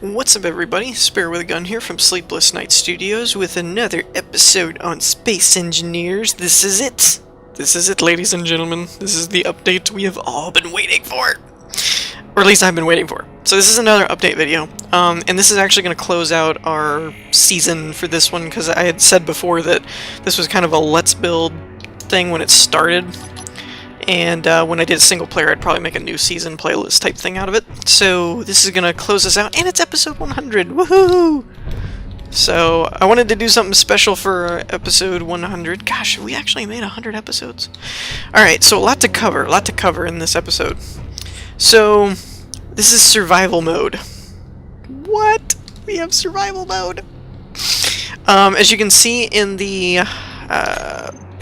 What's up, everybody? Spare with a Gun here from Sleepless Night Studios with another episode on Space Engineers. This is it! This is it, ladies and gentlemen. This is the update we have all been waiting for. Or at least I've been waiting for. So this is another update video. And this is actually going to close out our season for this one, because I had said before that this was kind of a let's build thing when it started. And when I did a single player, I'd probably make a new season playlist type thing out of it. So this is going to close us out, and it's episode 100! Woohoo! So I wanted to do something special for episode 100. Gosh, we actually made 100 episodes. Alright, so a lot to cover in this episode. So, this is survival mode. What? We have survival mode! As you can see in the...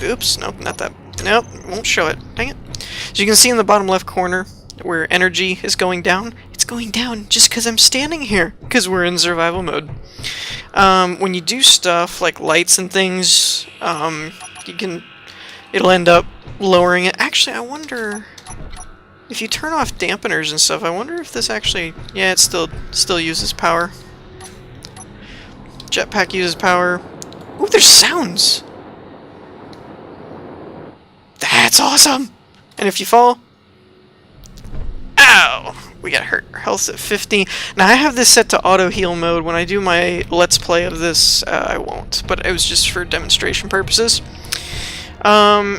oops, nope, not that. Nope, won't show it. Dang it. As you can see in the bottom left corner, where energy is going down, it's going down just because I'm standing here, because we're in survival mode. When you do stuff like lights and things, it'll end up lowering it. Actually, I wonder if you turn off dampeners and stuff. I wonder if this actually, yeah, it still uses power. Jetpack uses power. Ooh, there's sounds. That's awesome! And if you fall... Ow! We got hurt. Our health's at 50. Now, I have this set to auto-heal mode. When I do my Let's Play of this, I won't. But it was just for demonstration purposes. Now,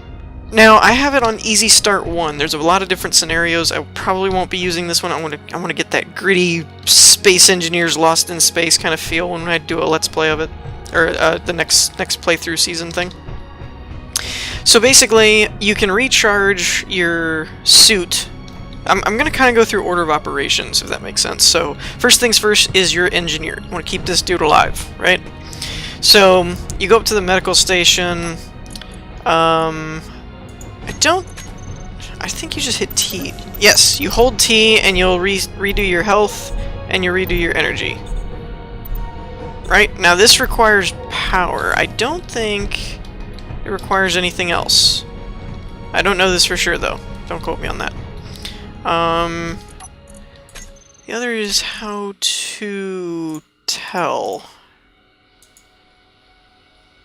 I have it on Easy Start 1. There's a lot of different scenarios. I probably won't be using this one. I want to get that gritty Space Engineers Lost in Space kind of feel when I do a Let's Play of it. Or the next playthrough season thing. So basically, you can recharge your suit. I'm going to kind of go through order of operations, if that makes sense. So, first things first is your engineer. You want to keep this dude alive, right? So, you go up to the medical station. I think you just hit T. Yes, you hold T and you'll redo your health and you redo your energy. Right? Now, this requires power. I don't think it requires anything else. I don't know this for sure, though. Don't quote me on that. The other is how to tell.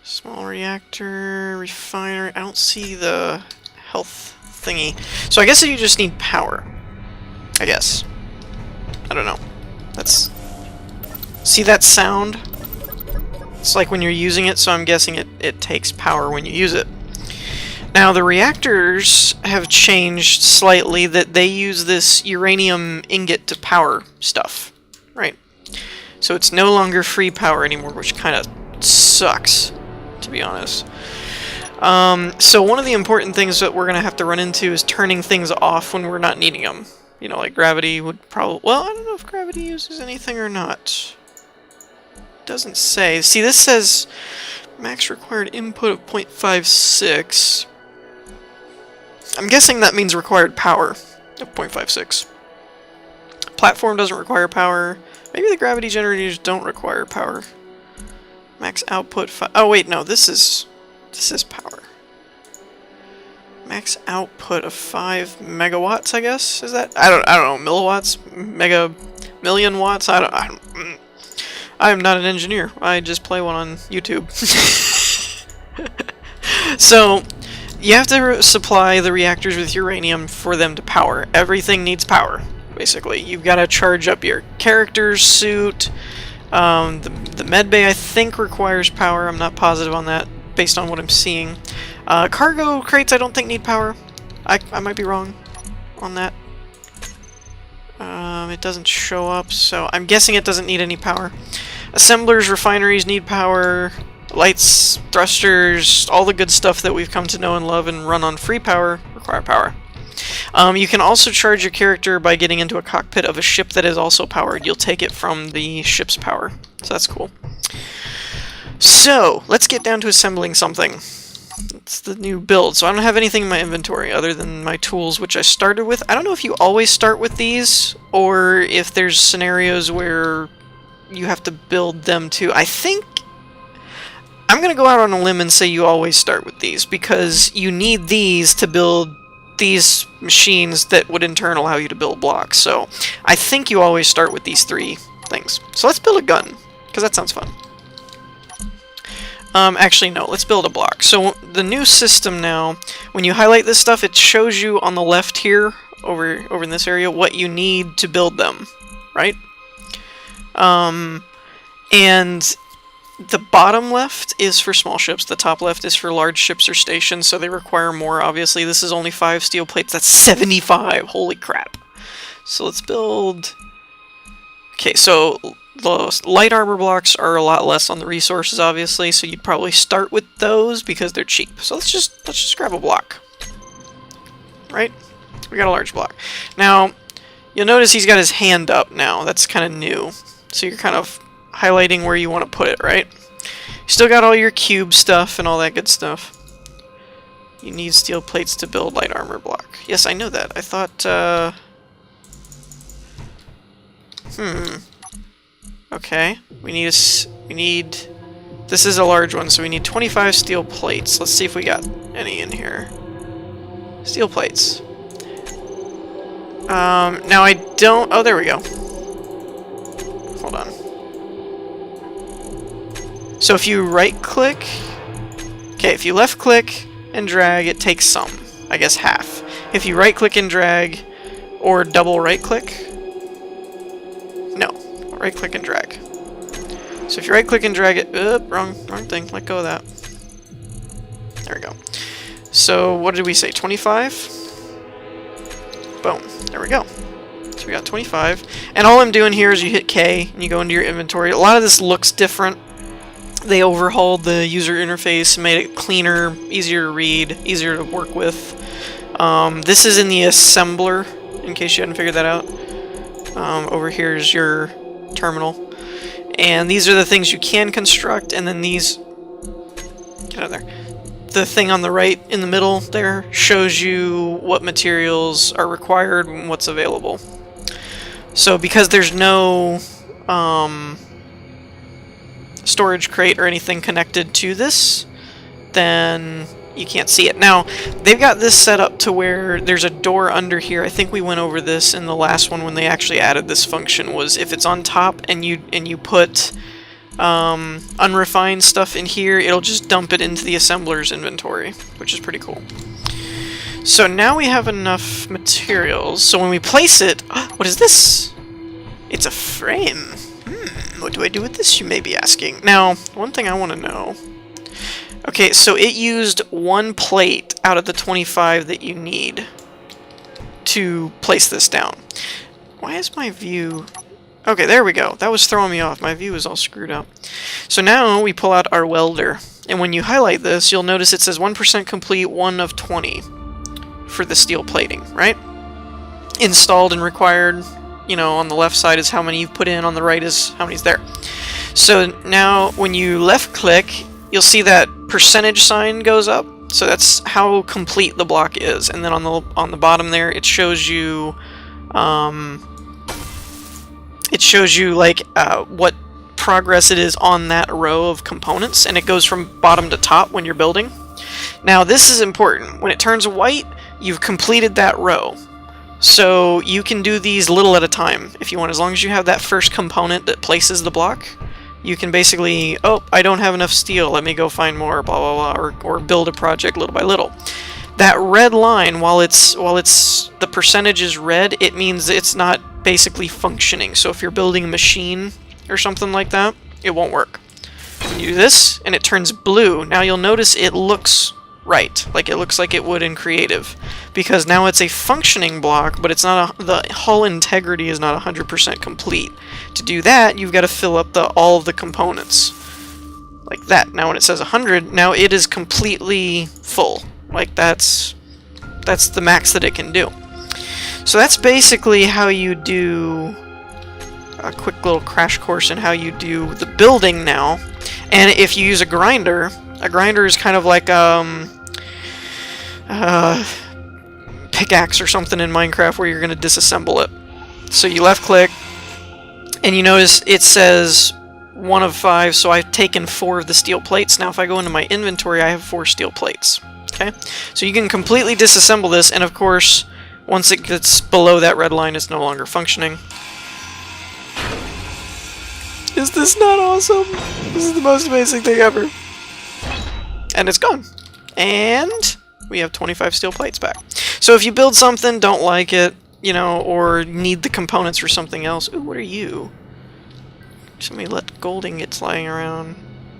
Small reactor, refiner. I don't see the health thingy. So I guess you just need power. I guess. I don't know. That's... See that sound? It's like when you're using it, so I'm guessing it takes power when you use it. Now, the reactors have changed slightly, that they use this uranium ingot to power stuff, right? So it's no longer free power anymore, which kind of sucks, to be honest. So one of the important things that we're going to have to run into is turning things off when we're not needing them. You know, like gravity would probably... Well, I don't know if gravity uses anything or not. Doesn't say. See, this says max required input of 0.56. I'm guessing that means required power of 0.56. Platform doesn't require power. Maybe the gravity generators don't require power. Max output 5. Oh wait, no, this is power. Max output of 5 megawatts, I guess. Is that? I don't know, milliwatts, million watts. I am not an engineer. I just play one on YouTube. So, you have to supply the reactors with uranium for them to power. Everything needs power, basically. You've got to charge up your character's suit. The medbay, I think, requires power. I'm not positive on that, based on what I'm seeing. Cargo crates, I don't think need power. I might be wrong on that. It doesn't show up, so I'm guessing it doesn't need any power. Assemblers, refineries need power. Lights, thrusters, all the good stuff that we've come to know and love and run on free power require power. You can also charge your character by getting into a cockpit of a ship that is also powered. You'll take it from the ship's power, so that's cool. So, let's get down to assembling something. It's the new build, so I don't have anything in my inventory other than my tools, which I started with. I don't know if you always start with these, or if there's scenarios where you have to build them too. I think I'm going to go out on a limb and say you always start with these, because you need these to build these machines that would in turn allow you to build blocks. So I think you always start with these three things. So let's build a gun, because that sounds fun. Actually, no, let's build a block. So the new system now, when you highlight this stuff, it shows you on the left here, over in this area, what you need to build them, right? And the bottom left is for small ships, the top left is for large ships or stations, so they require more, obviously. This is only 5 steel plates, that's 75! Holy crap. So let's build... Okay, so the light armor blocks are a lot less on the resources, obviously, so you'd probably start with those because they're cheap. So let's just grab a block. Right? We got a large block. Now, you'll notice he's got his hand up now. That's kind of new. So you're kind of highlighting where you want to put it, right? You still got all your cube stuff and all that good stuff. You need steel plates to build light armor block. Yes, I know that. I thought, Okay, we need this is a large one, so we need 25 steel plates. Let's see if we got any in here. Steel plates. Now I don't... Oh, there we go. Hold on. So if you right-click... Okay, if you left-click and drag, it takes some. I guess half. If you right-click and drag, or double right-click... No. Right-click and drag. So if you right-click and drag it... wrong thing. Let go of that. There we go. So, what did we say? 25? Boom. There we go. So we got 25. And all I'm doing here is you hit K, and you go into your inventory. A lot of this looks different. They overhauled the user interface, made it cleaner, easier to read, easier to work with. This is in the assembler, in case you hadn't figured that out. Over here is your terminal. And these are the things you can construct, and then these... Get out of there. The thing on the right in the middle there shows you what materials are required and what's available. So because there's no storage crate or anything connected to this, then you can't see it. Now, they've got this set up to where there's a door under here. I think we went over this in the last one when they actually added this function, was if it's on top and you put unrefined stuff in here, it'll just dump it into the assembler's inventory, which is pretty cool. So now we have enough materials, so when we place it... what is this? It's a frame. What do I do with this, you may be asking? Now, one thing I want to know... Okay, so it used 1 plate out of the 25 that you need to place this down. Why is my view... Okay, there we go. That was throwing me off. My view is all screwed up. So now we pull out our welder. And when you highlight this, you'll notice it says 1% complete, 1 of 20 for the steel plating, right? Installed and required, you know, on the left side is how many you've put in, on the right is how many's there. So now when you left click, you'll see that percentage sign goes up. So that's how complete the block is. And then on the bottom there, it shows you like what progress it is on that row of components, and it goes from bottom to top when you're building. Now this is important. When it turns white, you've completed that row. So you can do these little at a time if you want, as long as you have that first component that places the block. You can basically, oh, I don't have enough steel, let me go find more, blah blah blah, or build a project little by little. That red line, while the percentage is red, it means it's not basically functioning. So if you're building a machine or something like that, it won't work. When you do this, and it turns blue, now you'll notice it looks right, like it looks like it would in creative, because now it's a functioning block, but it's not the hull integrity is not 100% complete. To do that, you've got to fill up all of the components like that. Now when it says 100, now it is completely full. Like that's the max that it can do. So that's basically how you do a quick little crash course in how you do the building now. And if you use a grinder is kind of like pickaxe or something in Minecraft where you're going to disassemble it. So you left click and you notice it says 1 of 5, so I've taken 4 of the steel plates. Now if I go into my inventory, I have 4 steel plates. Okay, so you can completely disassemble this, and of course once it gets below that red line, it's no longer functioning. Is this not awesome? This is the most amazing thing ever. And it's gone. And we have 25 steel plates back. So if you build something, don't like it, you know, or need the components for something else. Ooh, what are you? Somebody let gold ingots lying around.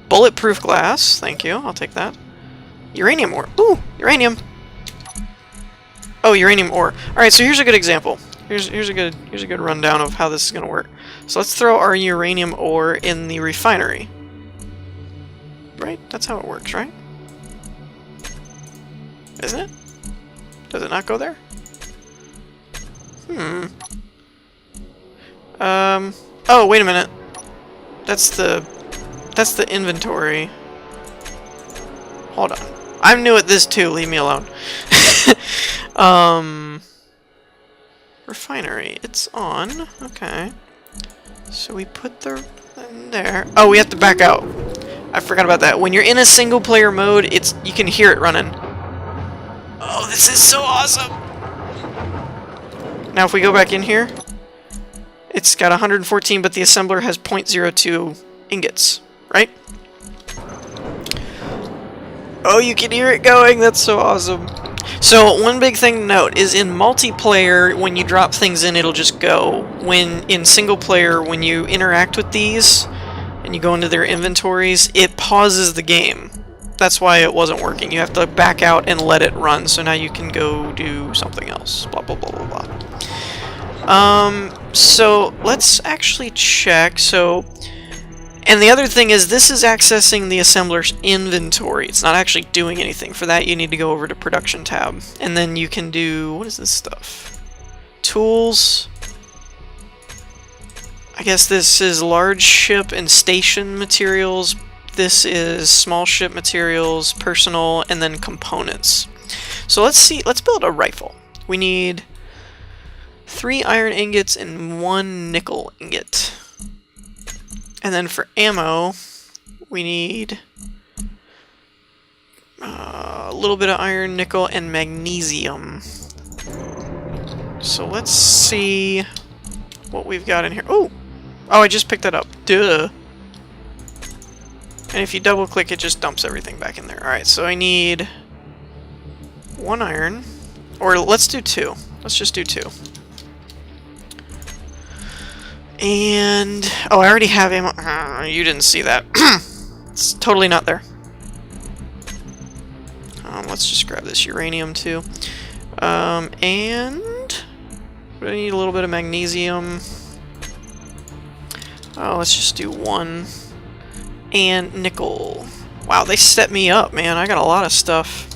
Bulletproof glass. Thank you. I'll take that. Uranium ore. Ooh, uranium. Oh, uranium ore. Alright, so here's a good example. Here's a good rundown of how this is gonna work. So let's throw our uranium ore in the refinery. Right? That's how it works, right? Isn't it? Does it not go there? Oh, wait a minute. That's the inventory. Hold on. I'm new at this too, leave me alone. Refinery. It's on. Okay. So we put the in there. Oh, we have to back out. I forgot about that. When you're in a single player mode, you can hear it running. Oh, this is so awesome! Now if we go back in here, it's got 114, but the assembler has 0.02 ingots, right? Oh, you can hear it going! That's so awesome! So, one big thing to note is in multiplayer, when you drop things in, it'll just go. When in single player, when you interact with these, and you go into their inventories, it pauses the game. That's why it wasn't working. You have to back out and let it run, so now you can go do something else. Blah, blah, blah, blah, blah. So, let's actually check. So, and the other thing is, this is accessing the assembler's inventory. It's not actually doing anything. For that, you need to go over to Production tab. And then you can do... what is this stuff? Tools. I guess this is large ship and station materials. This is small ship materials, personal, and then components. So let's see. Let's build a rifle. We need 3 iron ingots and 1 nickel ingot. And then for ammo, we need a little bit of iron, nickel, and magnesium. So let's see what we've got in here. Oh! Oh, I just picked that up. Duh! And if you double click, it just dumps everything back in there. Alright, so I need 1 iron. Or let's do 2. Let's just do 2. And... oh, I already have ammo. You didn't see that. It's totally not there. Let's just grab this uranium too. And... I need a little bit of magnesium. Oh, let's just do 1. And nickel. Wow, they set me up, man. I got a lot of stuff.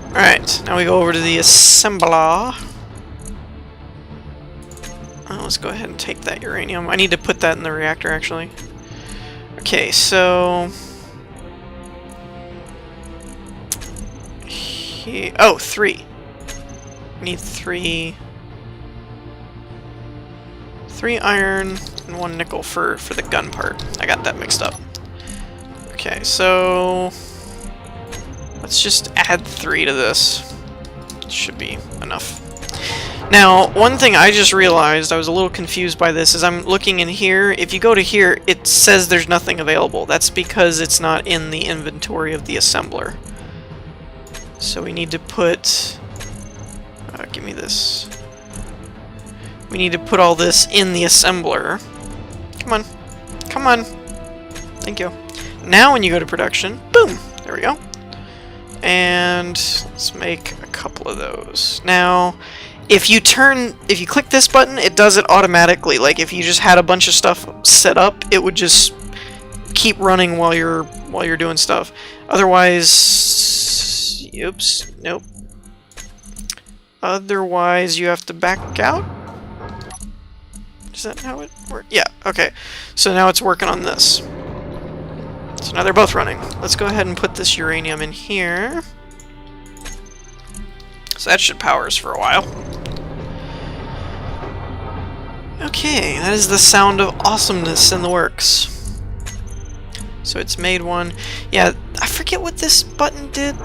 Alright, now we go over to the assembler. Let's go ahead and take that uranium. I need to put that in the reactor, actually. Okay, so... oh, 3. I need 3... 3 iron and 1 nickel for the gun part. I got that mixed up. Okay, so... let's just add 3 to this. Should be enough. Now, one thing I just realized, I was a little confused by this, is I'm looking in here. If you go to here, it says there's nothing available. That's because it's not in the inventory of the assembler. So we need to put... give me this. We need to put all this in the assembler. Come on. Come on. Thank you. Now when you go to production, boom! There we go. And let's make a couple of those. Now... if you click this button, it does it automatically. Like if you just had a bunch of stuff set up, it would just keep running while you're doing stuff. Otherwise, oops, nope. Otherwise, you have to back out. Is that how it works? Yeah. Okay. So now it's working on this. So now they're both running. Let's go ahead and put this uranium in here. So that should power us for a while. Okay, that is the sound of awesomeness in the works. So it's made one. Yeah, I forget what this button did.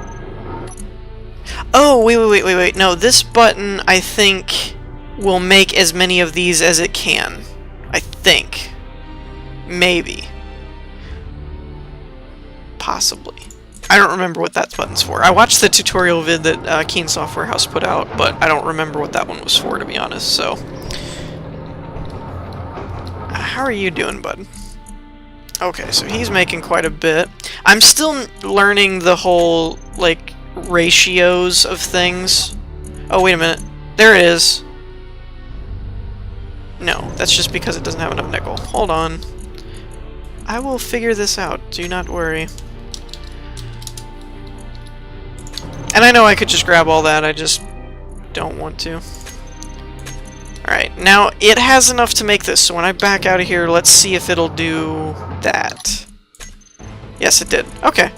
Oh, wait. No, this button, I think, will make as many of these as it can. I think. Maybe. Possibly. I don't remember what that button's for. I watched the tutorial vid that Keen Software House put out, but I don't remember what that one was for, to be honest, so... How are you doing, bud? Okay, so he's making quite a bit. I'm still learning the whole, like, ratios of things. Oh, wait a minute. There it is. No, that's just because it doesn't have enough nickel. Hold on. I will figure this out. Do not worry. And I know I could just grab all that, I just don't want to. Alright, now it has enough to make this, so when I back out of here, let's see if it'll do that. Yes, it did. Okay.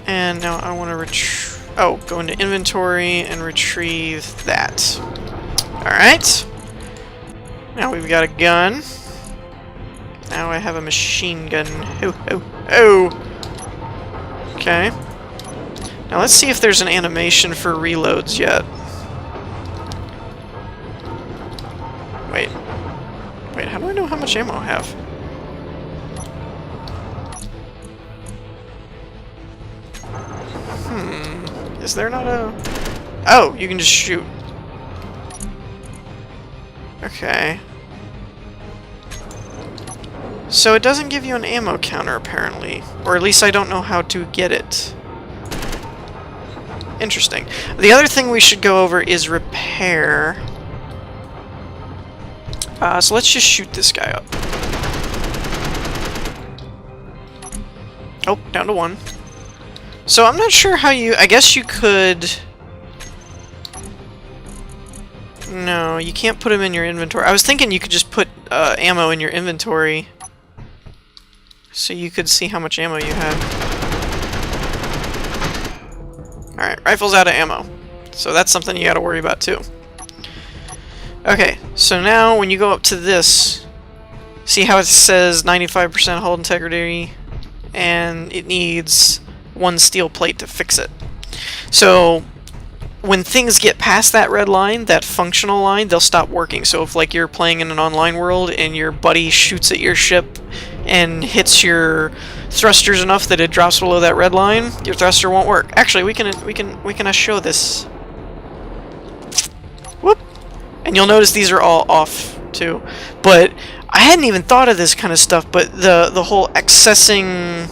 And now I want to go into inventory and retrieve that. Alright. Now we've got a gun. Now I have a machine gun. Oh! Okay. Now let's see if there's an animation for reloads yet. Wait, how do I know how much ammo I have? Is there not a... Oh, you can just shoot. Okay. So it doesn't give you an ammo counter, apparently. Or at least I don't know how to get it. Interesting. The other thing we should go over is repair. So let's just shoot this guy up. Oh, down to 1. So I'm not sure how you... I guess you could... No, you can't put them in your inventory. I was thinking you could just put ammo in your inventory. So you could see how much ammo you had. Alright, rifle's out of ammo. So that's something you gotta worry about too. Okay, so now when you go up to this, see how it says 95% hull integrity, and it needs 1 steel plate to fix it. So when things get past that red line, that functional line, they'll stop working. So if like you're playing in an online world and your buddy shoots at your ship and hits your thrusters enough that it drops below that red line, your thruster won't work. Actually, we can show this. Whoop. And you'll notice these are all off too. But I hadn't even thought of this kind of stuff, but the whole accessing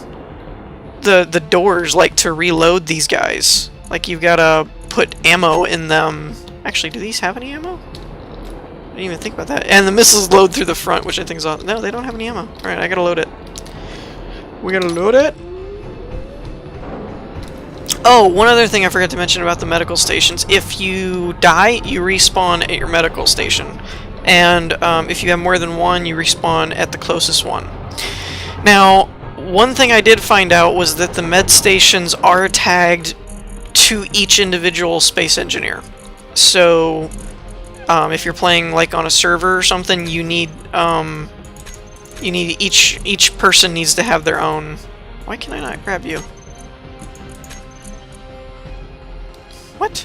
the doors, like to reload these guys. Like you've gotta put ammo in them. Actually, do these have any ammo? I didn't even think about that. And the missiles load through the front, which I think is awesome. No, they don't have any ammo. Alright, I gotta load it. We gotta load it. Oh, one other thing I forgot to mention about the medical stations. If you die, you respawn at your medical station. And if you have more than one, you respawn at the closest one. Now, one thing I did find out was that the med stations are tagged to each individual space engineer. So, if you're playing like on a server or something, you need each person needs to have their own. Why can I not grab you? What?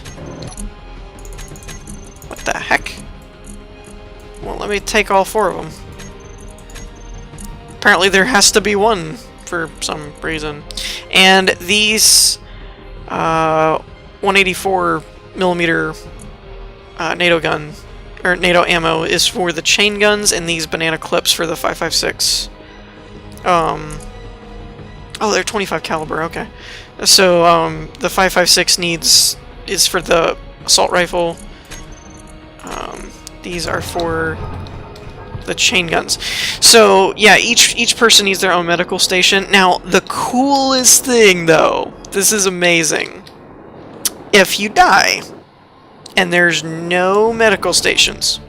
What the heck? Well, let me take all 4 of them. Apparently there has to be one for some reason. And these 184 millimeter NATO gun, or NATO ammo, is for the chain guns, and these banana clips for the 5.56. Oh, they're 25 caliber. Okay, so the 5.56 is for the assault rifle. These are for the chain guns. So yeah, each person needs their own medical station. Now the coolest thing, though, this is amazing. If you die and there's no medical stations,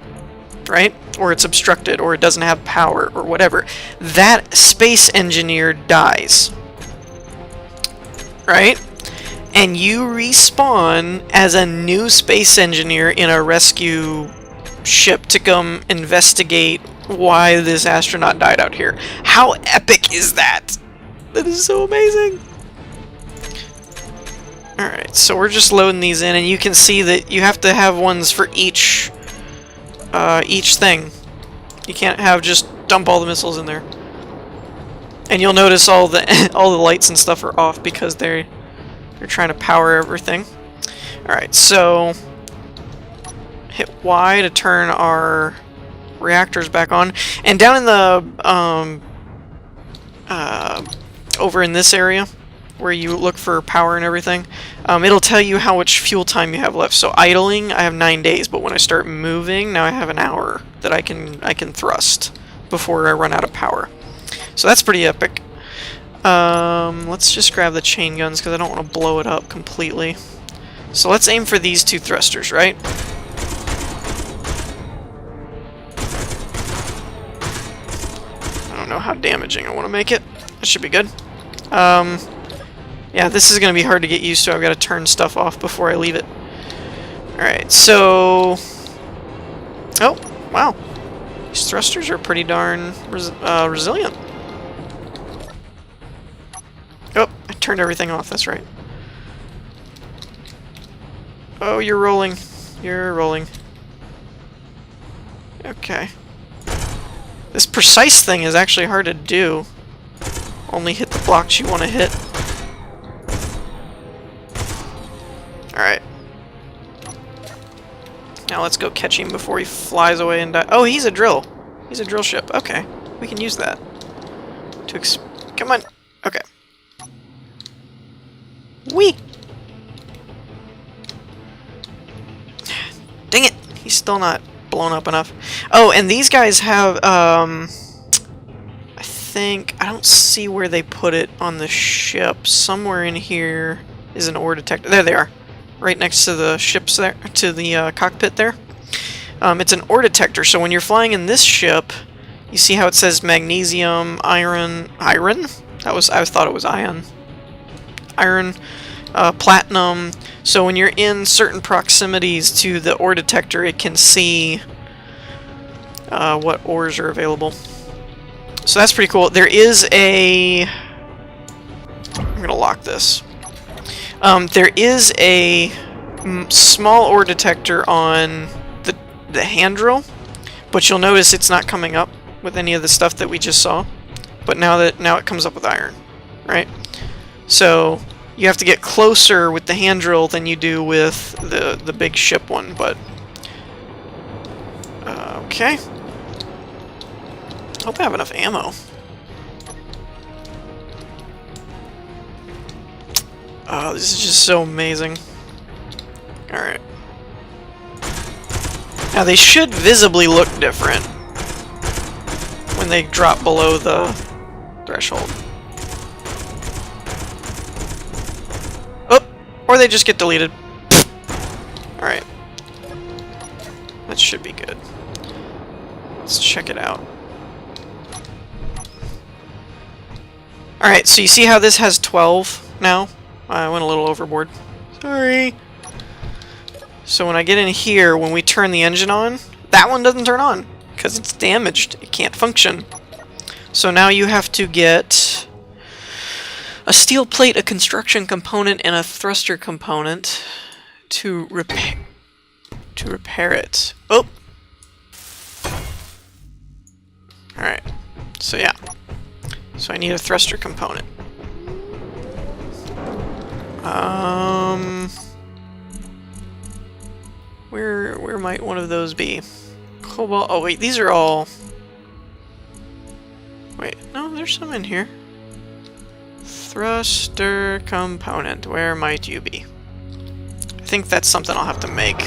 right? Or it's obstructed, or it doesn't have power, or whatever, that space engineer dies. Right? And you respawn as a new space engineer in a rescue ship to come investigate why this astronaut died out here. How epic is that? That is so amazing. Alright, so we're just loading these in, and you can see that you have to have ones for each thing. You can't have just dump all the missiles in there. And you'll notice all the all the lights and stuff are off because they're trying to power everything. Alright, so hit Y to turn our reactors back on. And down in the over in this area where you look for power and everything, it'll tell you how much fuel time you have left. So idling, I have 9 days, but when I start moving, now I have an hour that I can thrust before I run out of power. So that's pretty epic. Let's just grab the chain guns because I don't want to blow it up completely. So let's aim for these 2 thrusters, right? I don't know how damaging I want to make it. That should be good. Yeah, this is going to be hard to get used to. I've got to turn stuff off before I leave it. Alright, so... Oh, wow. These thrusters are pretty darn resilient. Oh, I turned everything off, that's right. Oh, you're rolling. You're rolling. Okay. This precise thing is actually hard to do. Only hit the blocks you want to hit. Alright. Now let's go catch him before he flies away and die. Oh, he's a drill. He's a drill ship. Okay. We can use that. Come on. Okay. Whee! Dang it! He's still not blown up enough. Oh, and these guys have, I don't see where they put it on the ship. Somewhere in here is an ore detector. There they are. Right next to the ships there, to the cockpit there. It's an ore detector, so when you're flying in this ship, you see how it says magnesium, iron? I thought it was iron. Iron, platinum. So when you're in certain proximities to the ore detector, it can see what ores are available. So that's pretty cool. There is a... I'm going to lock this. There is a small ore detector on the hand drill, but you'll notice it's not coming up with any of the stuff that we just saw. But now it comes up with iron, right? So you have to get closer with the hand drill than you do with the big ship one. But okay. Hope I have enough ammo. Oh, this is just so amazing. Alright. Now they should visibly look different when they drop below the threshold. Oh! Or they just get deleted. Alright. That should be good. Let's check it out. Alright, so you see how this has 12 now? I went a little overboard. Sorry. So when I get in here, when we turn the engine on, that one doesn't turn on because it's damaged. It can't function. So now you have to get a steel plate, a construction component, and a thruster component to repair it. Oh. All right. So yeah. So I need a thruster component. Where might one of those be? Cobalt. Oh wait, these are all. Wait, no, there's some in here. Thruster component. Where might you be? I think that's something I'll have to make.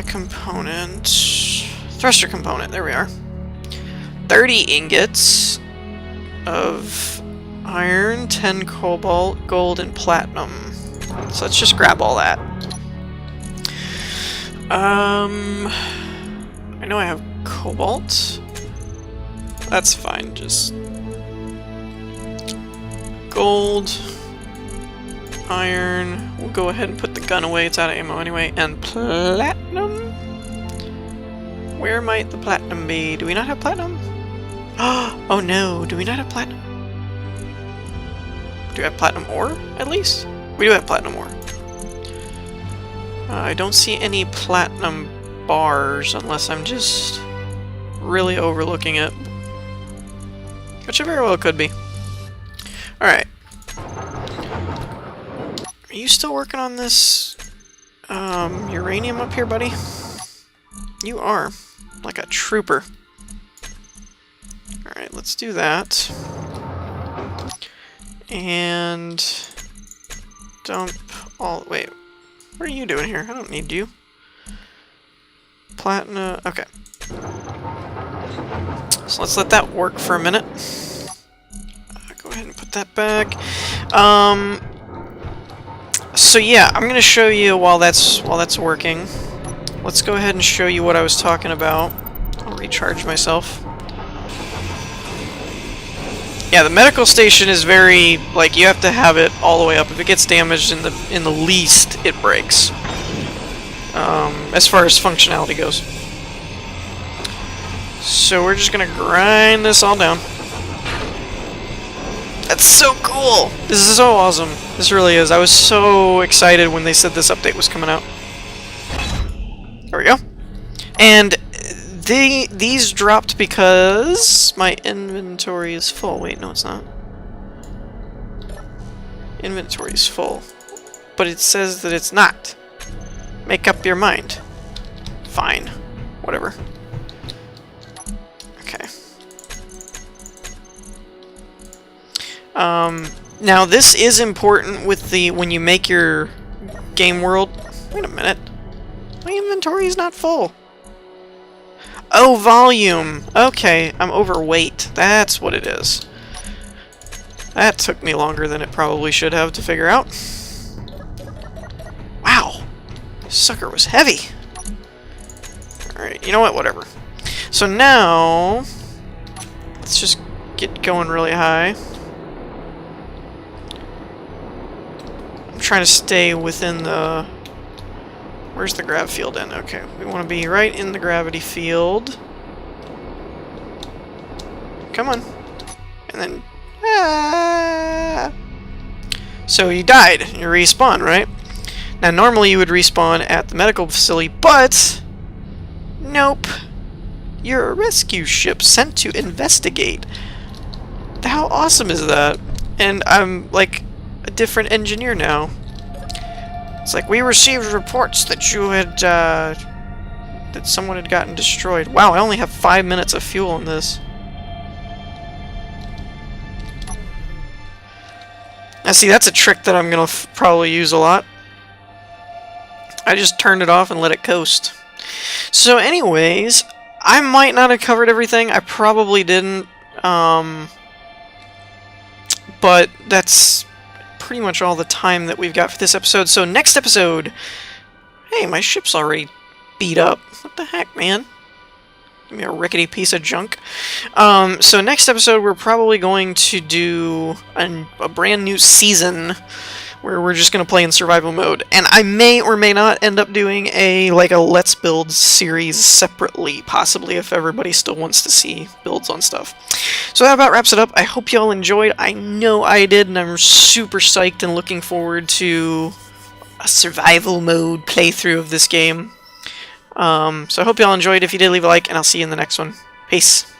Component. Thruster component. There we are. 30 ingots of iron, 10 cobalt, gold, and platinum. So let's just grab all that. I know I have cobalt. That's fine, just... Gold, iron, we'll go ahead and put the gun away, it's out of ammo anyway, and platinum? Where might the platinum be? Do we not have platinum? Oh no, do we not have platinum? Do we have platinum ore, at least? We do have platinum ore. I don't see any platinum bars, unless I'm just really overlooking it. Which it very well could be. Alright. Are you still working on this uranium up here, buddy? You are. Like a trooper. Alright, let's do that. And dump all... Wait. What are you doing here? I don't need you. Platinum... Okay. So let's let that work for a minute. Go ahead and put that back. So yeah, I'm gonna show you while that's working. Let's go ahead and show you what I was talking about. I'll recharge myself. Yeah, the medical station is very, like, you have to have it all the way up. If it gets damaged in the least, it breaks. As far as functionality goes. So we're just gonna grind this all down. That's so cool! This is so awesome. This really is. I was so excited when they said this update was coming out. There we go. And these dropped because my inventory is full. Wait, no it's not. Inventory is full. But it says that it's not. Make up your mind. Fine. Whatever. Okay. Now this is important with the when you make your game world. Wait a minute. My inventory is not full. Oh, volume. Okay, I'm overweight. That's what it is. That took me longer than it probably should have to figure out. Wow. This sucker was heavy. Alright, you know what? Whatever. So now, let's just get going really high. I'm trying to stay within the... Where's the grav field in? Okay, we want to be right in the gravity field. Come on. And then... Ah! So you died. You respawn, right? Now normally you would respawn at the medical facility, but... Nope. You're a rescue ship sent to investigate. How awesome is that? And I'm like a different engineer now. It's like, we received reports that you had, that someone had gotten destroyed. Wow, I only have 5 minutes of fuel in this. Now see, that's a trick that I'm gonna probably use a lot. I just turned it off and let it coast. So anyways, I might not have covered everything. I probably didn't. But that's pretty much all the time that we've got for this episode. So next episode... Hey, my ship's already beat up. What the heck, man? Give me a rickety piece of junk. So next episode we're probably going to do a brand new season where we're just going to play in survival mode. And I may or may not end up doing a Let's Build series separately, possibly, if everybody still wants to see builds on stuff. So that about wraps it up. I hope you all enjoyed. I know I did, and I'm super psyched and looking forward to a survival mode playthrough of this game. So I hope you all enjoyed. If you did, leave a like, and I'll see you in the next one. Peace.